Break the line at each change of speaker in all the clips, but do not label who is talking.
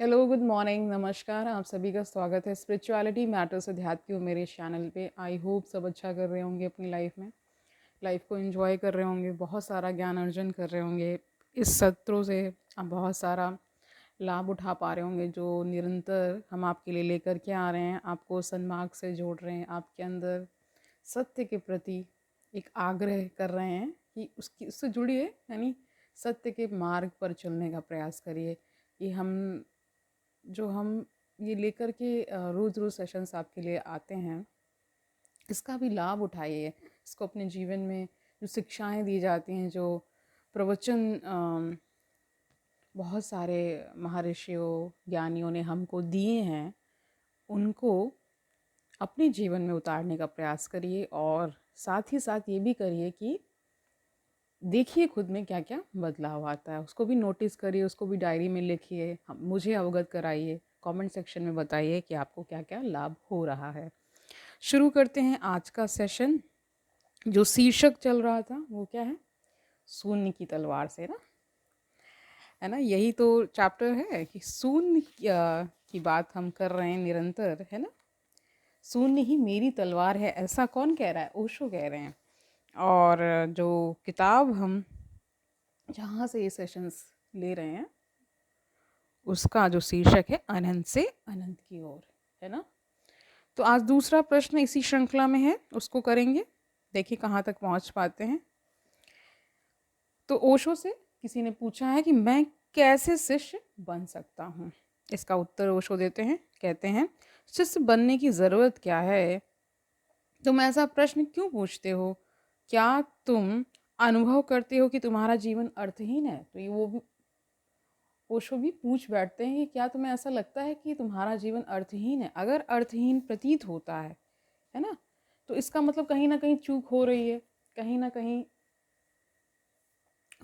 Hello, good morning, नमस्कार। आप सभी का स्वागत है स्पिरिचुअलिटी मैटर्स अध्यात्म के मेरे चैनल पे। आई होप सब अच्छा कर रहे होंगे अपनी लाइफ में, लाइफ को एंजॉय कर रहे होंगे, बहुत सारा ज्ञान अर्जन कर रहे होंगे। इस सत्रों से आप बहुत सारा लाभ उठा पा रहे होंगे जो निरंतर हम आपके लिए लेकर के आ रहे हैं, आपको सन्मार्ग से जोड़ रहे हैं, आपके अंदर सत्य के प्रति एक आग्रह कर रहे हैं कि उससे जुड़िए, यानी सत्य के मार्ग पर चलने का प्रयास करिए। कि हम ये लेकर के रोज़ रोज़ सेशंस आपके लिए आते हैं, इसका भी लाभ उठाइए। इसको अपने जीवन में जो शिक्षाएं दी जाती हैं, जो प्रवचन बहुत सारे महर्षियों ज्ञानियों ने हमको दिए हैं, उनको अपने जीवन में उतारने का प्रयास करिए। और साथ ही साथ ये भी करिए कि देखिए खुद में क्या क्या बदलाव आता है, उसको भी नोटिस करिए, उसको भी डायरी में लिखिए, मुझे अवगत कराइए, कमेंट सेक्शन में बताइए कि आपको क्या क्या लाभ हो रहा है। शुरू करते हैं आज का सेशन। जो शीर्षक चल रहा था वो क्या है? शून्य की तलवार से ना, है ना। यही तो चैप्टर है कि शून्य की बात हम कर रहे हैं निरंतर, है ना। शून्य ही मेरी तलवार है, ऐसा कौन कह रहा है? ओशो कह रहे हैं। और जो किताब हम जहाँ से ये सेशंस ले रहे हैं, उसका जो शीर्षक है अनंत से अनंत की ओर, है ना। तो आज दूसरा प्रश्न इसी श्रृंखला में है, उसको करेंगे, देखिए कहाँ तक पहुँच पाते हैं। तो ओशो से किसी ने पूछा है कि मैं कैसे शिष्य बन सकता हूँ। इसका उत्तर ओशो देते हैं, कहते हैं शिष्य बनने की ज़रूरत क्या है? तुम ऐसा प्रश्न क्यों पूछते हो? क्या तुम अनुभव करते हो कि तुम्हारा जीवन अर्थहीन है? तो ये वो भी ओशो भी पूछ बैठते हैं कि क्या तुम्हें ऐसा लगता है कि तुम्हारा जीवन अर्थहीन है? अगर अर्थहीन प्रतीत होता है ना, तो इसका मतलब कहीं ना कहीं चूक हो रही है, कहीं ना कहीं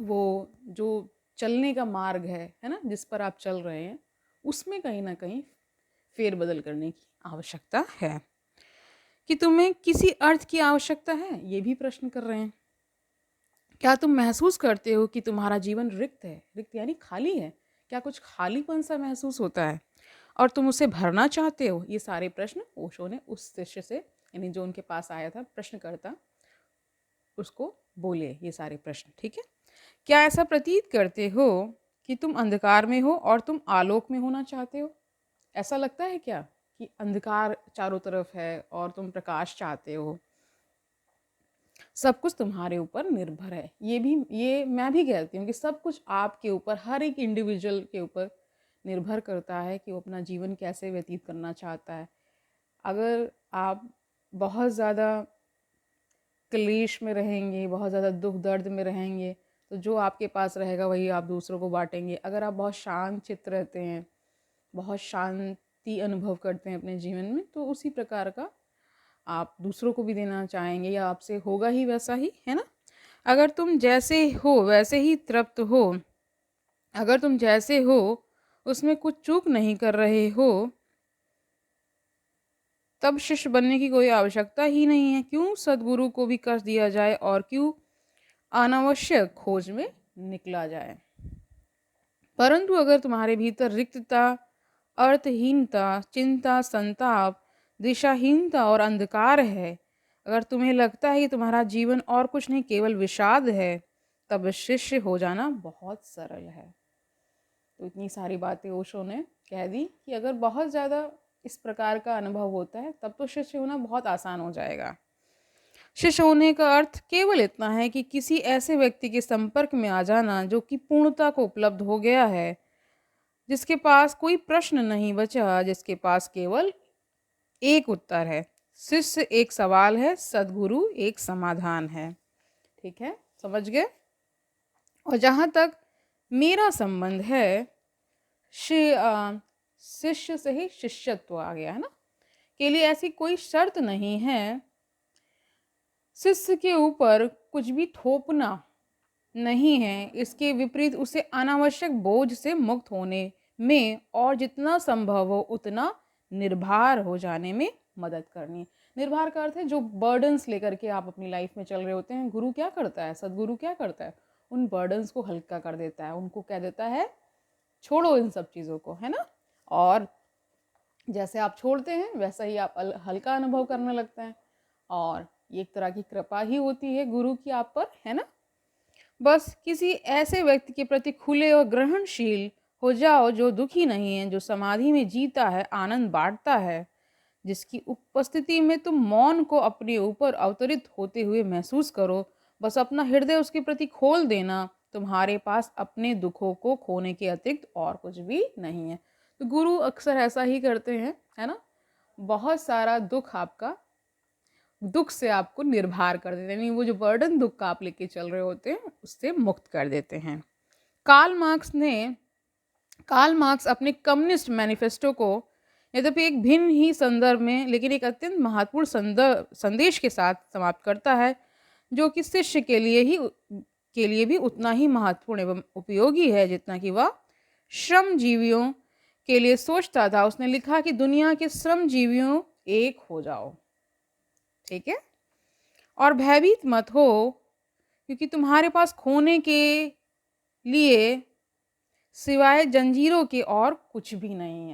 वो जो चलने का मार्ग है ना, जिस पर आप चल रहे हैं, उसमें कहीं ना कहीं फेरबदल करने की आवश्यकता है। कि तुम्हें किसी अर्थ की आवश्यकता है, ये भी प्रश्न कर रहे हैं। क्या तुम महसूस करते हो कि तुम्हारा जीवन रिक्त है? रिक्त यानी खाली है। क्या कुछ खालीपन सा महसूस होता है और तुम उसे भरना चाहते हो? ये सारे प्रश्न ओशो ने उस शिष्य से, यानी जो उनके पास आया था प्रश्नकर्ता, उसको बोले ये सारे प्रश्न। ठीक है। क्या ऐसा प्रतीत करते हो कि तुम अंधकार में हो और तुम आलोक में होना चाहते हो? ऐसा लगता है क्या कि अंधकार चारों तरफ है और तुम प्रकाश चाहते हो? सब कुछ तुम्हारे ऊपर निर्भर है। ये मैं भी कहती हूँ कि सब कुछ आपके ऊपर, हर एक इंडिविजुअल के ऊपर निर्भर करता है कि वो अपना जीवन कैसे व्यतीत करना चाहता है। अगर आप बहुत ज़्यादा क्लेश में रहेंगे, बहुत ज़्यादा दुख दर्द में रहेंगे, तो जो आपके पास रहेगा वही आप दूसरों को बांटेंगे। अगर आप बहुत शांत चित्त रहते हैं, बहुत शांति अनुभव करते हैं अपने जीवन में, तो उसी प्रकार का आप दूसरों को भी देना चाहेंगे, या आपसे होगा ही वैसा ही, है ना। अगर तुम जैसे हो वैसे ही तृप्त हो, अगर तुम जैसे हो उसमें कुछ चूक नहीं कर रहे हो, तब शिष्य बनने की कोई आवश्यकता ही नहीं है। क्यों सदगुरु को भी कर दिया जाए और क्यों अनावश्यक खोज में निकला जाए? परंतु अगर तुम्हारे भीतर रिक्तता, अर्थहीनता, चिंता, संताप, दिशाहीनता और अंधकार है, अगर तुम्हें लगता है कि तुम्हारा जीवन और कुछ नहीं केवल विषाद है, तब शिष्य हो जाना बहुत सरल है। तो इतनी सारी बातें ओशो ने कह दी कि अगर बहुत ज़्यादा इस प्रकार का अनुभव होता है, तब तो शिष्य होना बहुत आसान हो जाएगा। शिष्य होने का अर्थ केवल इतना है कि किसी ऐसे व्यक्ति के संपर्क में आ जाना जो कि पूर्णता को उपलब्ध हो गया है, जिसके पास कोई प्रश्न नहीं बचा, जिसके पास केवल एक उत्तर है। शिष्य एक सवाल है, सदगुरु एक समाधान है। ठीक है, समझ गए। और जहाँ तक मेरा संबंध है, शिष्य से ही शिष्यत्व आ गया है ना, के लिए ऐसी कोई शर्त नहीं है। शिष्य के ऊपर कुछ भी थोपना नहीं है, इसके विपरीत उसे अनावश्यक बोझ से मुक्त होने में और जितना संभव हो उतना निर्भर हो जाने में मदद करनी। निर्भर का अर्थ है जो बर्डन्स लेकर के आप अपनी लाइफ में चल रहे होते हैं, गुरु क्या करता है, सदगुरु क्या करता है? उन बर्डन्स को हल्का कर देता है, उनको कह देता है छोड़ो इन सब चीज़ों को, है ना। और जैसे आप छोड़ते हैं वैसा ही आप हल्का अनुभव करने लगते हैं, और ये एक तरह की कृपा ही होती है गुरु की आप पर, है ना। बस किसी ऐसे व्यक्ति के प्रति खुले और ग्रहणशील हो जाओ जो दुखी नहीं है, जो समाधि में जीता है, आनंद बांटता है, जिसकी उपस्थिति में तुम मौन को अपने ऊपर अवतरित होते हुए महसूस करो। बस अपना हृदय उसके प्रति खोल देना, तुम्हारे पास अपने दुखों को खोने के अतिरिक्त और कुछ भी नहीं है। तो गुरु अक्सर ऐसा ही करते हैं, है ना। बहुत सारा दुख से आपको निर्भर कर देते हैं, यानी वो जो बर्डन दुख का आप लेके चल रहे होते हैं उससे मुक्त कर देते हैं। कार्ल मार्क्स अपने कम्युनिस्ट मैनिफेस्टो को यद्यपि एक भिन्न ही संदर्भ में लेकिन एक अत्यंत महत्वपूर्ण संदेश के साथ समाप्त करता है, जो कि शिष्य के लिए भी उतना ही महत्वपूर्ण एवं उपयोगी है जितना कि वह श्रमजीवियों के लिए सोचता था। उसने लिखा कि दुनिया के श्रमजीवियों एक हो जाओ, ठीक है, और भयभीत मत हो, क्योंकि तुम्हारे पास खोने के लिए सिवाय जंजीरों के और कुछ भी नहीं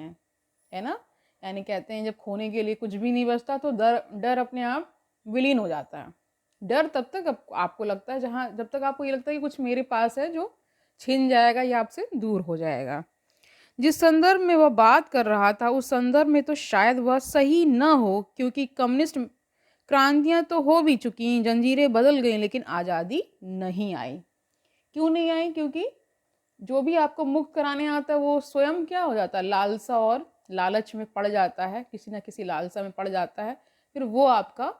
है ना। यानी कहते हैं जब खोने के लिए कुछ भी नहीं बचता तो डर अपने आप विलीन हो जाता है। डर तब तक आपको लगता है जब तक आपको ये लगता है कि कुछ मेरे पास है जो छिन जाएगा या आपसे दूर हो जाएगा। जिस संदर्भ में वह बात कर रहा था उस संदर्भ में तो शायद वह सही न हो, क्योंकि कम्युनिस्ट क्रांतियां तो हो भी चुकी, जंजीरें बदल गई, लेकिन आज़ादी नहीं आई। क्यों नहीं आई? क्योंकि जो भी आपको मुक्त कराने आता है वो स्वयं क्या हो जाता है, लालसा और लालच में पड़ जाता है, किसी ना किसी लालसा में पड़ जाता है, फिर वो आपका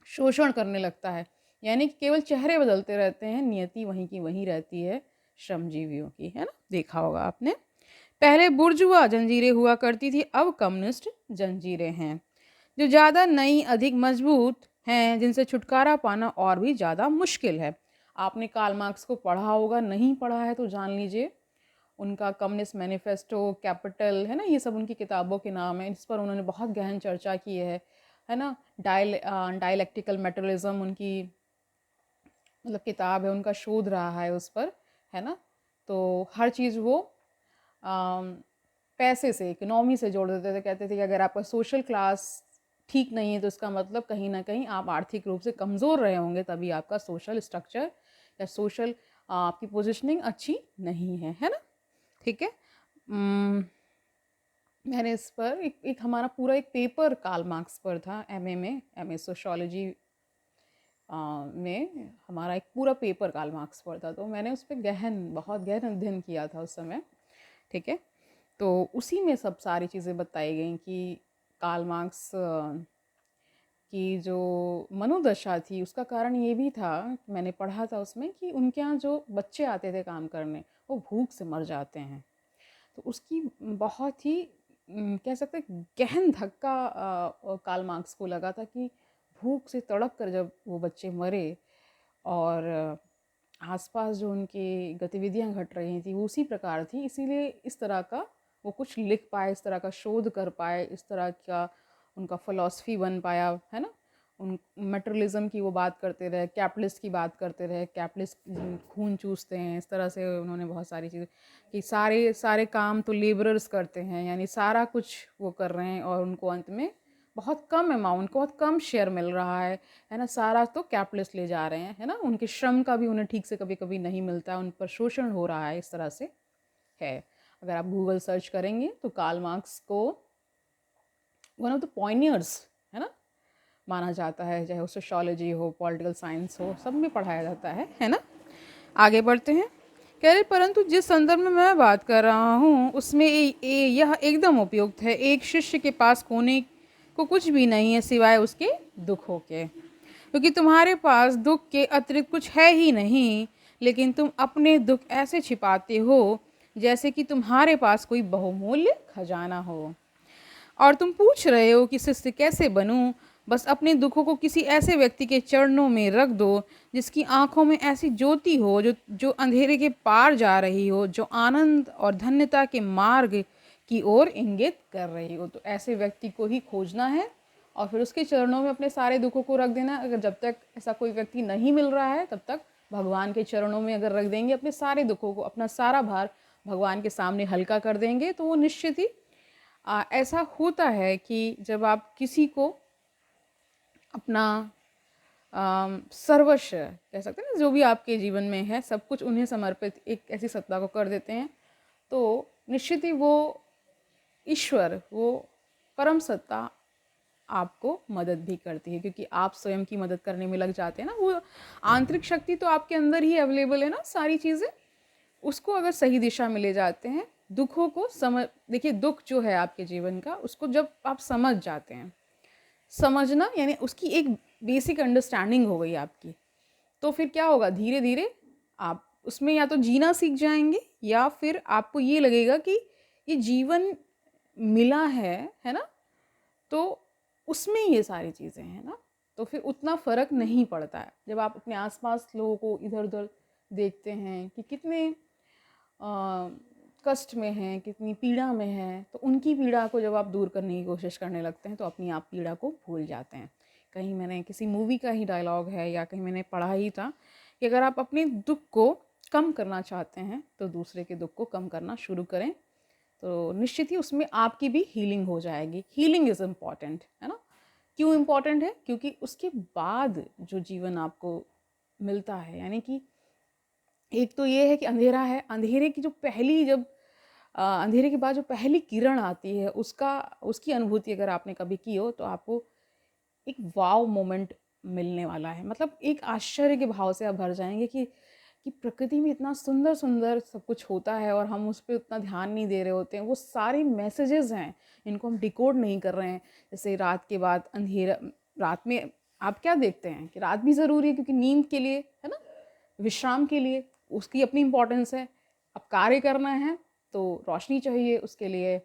शोषण करने लगता है। यानी कि केवल चेहरे बदलते रहते हैं, नियति वहीं की वहीं रहती है श्रमजीवियों की, है ना। देखा होगा आपने, पहले बुर्जुआ जंजीरें हुआ करती थी, अब कम्युनिस्ट जंजीरें हैं जो ज़्यादा नई, अधिक मजबूत हैं, जिनसे छुटकारा पाना और भी ज़्यादा मुश्किल है। आपने कार्ल मार्क्स को पढ़ा होगा, नहीं पढ़ा है तो जान लीजिए, उनका कम्युनिस्ट मैनिफेस्टो, कैपिटल, है ना, ये सब उनकी किताबों के नाम हैं। इस पर उन्होंने बहुत गहन चर्चा की है ना। डायलेक्टिकल मेटेरियलिज्म उनकी मतलब किताब है, उनका शोध रहा है उस पर, है ना। तो हर चीज़ वो पैसे से, इकोनॉमी से जोड़ देते थे। कहते थे कि अगर आपका सोशल क्लास ठीक नहीं है तो इसका मतलब कहीं ना कहीं आप आर्थिक रूप से कमज़ोर रहे होंगे, तभी आपका सोशल स्ट्रक्चर या सोशल आपकी पोजीशनिंग अच्छी नहीं है ना। ठीक है। मैंने इस पर एक हमारा पूरा एक पेपर कार्ल मार्क्स पर था, एमए सोशियोलॉजी में हमारा एक पूरा पेपर कार्ल मार्क्स पर था, तो मैंने उस पर बहुत गहन अध्ययन किया था उस समय। ठीक है। तो उसी में सब सारी चीज़ें बताई गई कि कार्ल मार्क्स की जो मनोदशा थी उसका कारण ये भी था, मैंने पढ़ा था उसमें, कि उनके यहाँ जो बच्चे आते थे काम करने वो भूख से मर जाते हैं। तो उसकी बहुत ही कह सकते गहन धक्का कार्ल मार्क्स को लगा था कि भूख से तड़प कर जब वो बच्चे मरे और आसपास जो उनकी गतिविधियां घट रही थी वो उसी प्रकार थी, इसीलिए इस तरह का वो कुछ लिख पाए, इस तरह का शोध कर पाए, इस तरह का उनका फ़िलॉसफी बन पाया, है ना। उन मटेरियलिज्म की वो बात करते रहे, कैपिटलिस्ट की बात करते रहे, कैपिटलिस्ट खून चूसते हैं, इस तरह से उन्होंने बहुत सारी चीज़ें कि सारे सारे काम तो लेबरर्स करते हैं, यानी सारा कुछ वो कर रहे हैं और उनको अंत में बहुत कम अमाउंट, बहुत कम शेयर मिल रहा है ना। सारा तो कैपिटलिस्ट ले जा रहे हैं, है ना। उनके श्रम का भी उन्हें ठीक से कभी कभी नहीं मिलता है, उन पर शोषण हो रहा है, इस तरह से है। अगर आप गूगल सर्च करेंगे तो कार्ल मार्क्स को वन ऑफ द पॉइनियर्स, है ना, माना जाता है, चाहे वो सोशियोलॉजी हो, पॉलिटिकल साइंस हो, सब में पढ़ाया जाता है ना। आगे बढ़ते हैं। कह रहे परंतु जिस संदर्भ में मैं बात कर रहा हूँ उसमें यह एकदम उपयुक्त है। एक शिष्य के पास खोने को कुछ भी नहीं है सिवाय उसके दुखों के, क्योंकि तुम्हारे पास दुख के अतिरिक्त कुछ है ही नहीं, लेकिन तुम अपने दुख ऐसे छिपाते हो जैसे कि तुम्हारे पास कोई बहुमूल्य खजाना हो, और तुम पूछ रहे हो कि शिष्य कैसे बनूं। बस अपने दुखों को किसी ऐसे व्यक्ति के चरणों में रख दो जिसकी आंखों में ऐसी ज्योति हो जो अंधेरे के पार जा रही हो, जो आनंद और धन्यता के मार्ग की ओर इंगित कर रही हो। तो ऐसे व्यक्ति को ही खोजना है और फिर उसके चरणों में अपने सारे दुखों को रख देना। अगर जब तक ऐसा कोई व्यक्ति नहीं मिल रहा है तब तक भगवान के चरणों में अगर रख देंगे अपने सारे दुखों को, अपना सारा भार भगवान के सामने हल्का कर देंगे तो वो निश्चित ही ऐसा होता है कि जब आप किसी को अपना सर्वस्व कह सकते हैं ना, जो भी आपके जीवन में है सब कुछ उन्हें समर्पित एक ऐसी सत्ता को कर देते हैं, तो निश्चित ही वो ईश्वर, वो परम सत्ता आपको मदद भी करती है, क्योंकि आप स्वयं की मदद करने में लग जाते हैं ना। वो आंतरिक शक्ति तो आपके अंदर ही अवेलेबल है ना, सारी चीज़ें उसको अगर सही दिशा में ले जाते हैं, दुखों को समझ, देखिए दुख जो है आपके जीवन का, उसको जब आप समझ जाते हैं, समझना यानी उसकी एक बेसिक अंडरस्टैंडिंग हो गई आपकी, तो फिर क्या होगा, धीरे धीरे आप उसमें या तो जीना सीख जाएंगे या फिर आपको ये लगेगा कि ये जीवन मिला है ना, तो उसमें ये सारी चीज़ें हैं ना, तो फिर उतना फ़र्क नहीं पड़ता है जब आप अपने आसपास लोगों को इधर उधर देखते हैं कि कितने कष्ट में हैं, कितनी पीड़ा में हैं, तो उनकी पीड़ा को जब आप दूर करने की कोशिश करने लगते हैं तो अपनी आप पीड़ा को भूल जाते हैं। कहीं मैंने किसी मूवी का ही डायलॉग है या कहीं मैंने पढ़ा ही था कि अगर आप अपने दुख को कम करना चाहते हैं तो दूसरे के दुख को कम करना शुरू करें, तो निश्चित ही उसमें आपकी भी हीलिंग हो जाएगी। हीलिंग इज़ इम्पॉर्टेंट, है ना। क्यों इम्पॉर्टेंट है? क्योंकि उसके बाद जो जीवन आपको मिलता है, यानी कि एक तो ये है कि अंधेरा है, अंधेरे की जो पहली जब अंधेरे के बाद जो पहली किरण आती है उसकी अनुभूति अगर आपने कभी की हो तो आपको एक वाव मोमेंट मिलने वाला है। मतलब एक आश्चर्य के भाव से आप भर जाएंगे कि प्रकृति में इतना सुंदर सुंदर सब कुछ होता है और हम उस पर उतना ध्यान नहीं दे रहे होते हैं। वो सारे मैसेजेस हैं, इनको हम डिकोड नहीं कर रहे हैं। जैसे रात के बाद अंधेरा, रात में आप क्या देखते हैं कि रात भी ज़रूरी है क्योंकि नींद के लिए, है ना, विश्राम के लिए उसकी अपनी इम्पोर्टेंस है। अब कार्य करना है तो रोशनी चाहिए, उसके लिए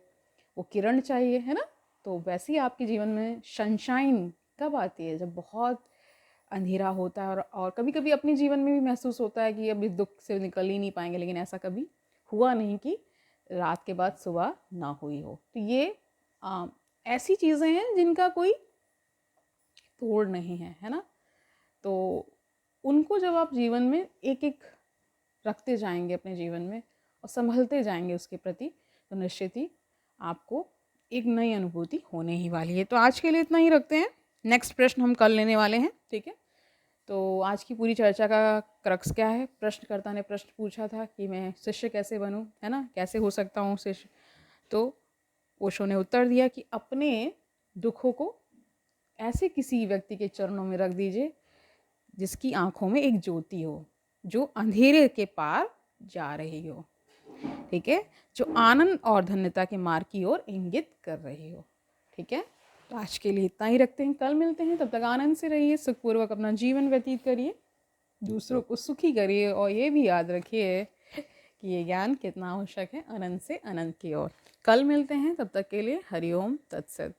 वो किरण चाहिए, है ना। तो वैसे ही आपके जीवन में सनशाइन कब आती है? जब बहुत अंधेरा होता है और कभी कभी अपने जीवन में भी महसूस होता है कि अब इस दुख से निकल ही नहीं पाएंगे, लेकिन ऐसा कभी हुआ नहीं कि रात के बाद सुबह ना हुई हो। तो ये ऐसी चीज़ें हैं जिनका कोई तोड़ नहीं है ना। तो उनको जब आप जीवन में एक एक रखते जाएंगे अपने जीवन में और संभलते जाएंगे उसके प्रति, तो निश्चित ही आपको एक नई अनुभूति होने ही वाली है। तो आज के लिए इतना ही रखते हैं, नेक्स्ट प्रश्न हम कल लेने वाले हैं, ठीक है। तो आज की पूरी चर्चा का क्रक्स क्या है? प्रश्नकर्ता ने प्रश्न पूछा था कि मैं शिष्य कैसे बनूं, है ना, कैसे हो सकता हूं शिष्य। तो ओशो ने उत्तर दिया कि अपने दुखों को ऐसे किसी व्यक्ति के चरणों में रख दीजिए जिसकी आंखों में एक ज्योति हो, जो अंधेरे के पार जा रही हो, ठीक है, जो आनंद और धन्यता के मार्ग की ओर इंगित कर रही हो, ठीक है। तो आज के लिए इतना ही रखते हैं, कल मिलते हैं। तब तक आनंद से रहिए, सुखपूर्वक अपना जीवन व्यतीत करिए, दूसरों को सुखी करिए और ये भी याद रखिए कि ये ज्ञान कितना आवश्यक है अनंत से अनंत की ओर। कल मिलते हैं, तब तक के लिए हरिओम तत्सत।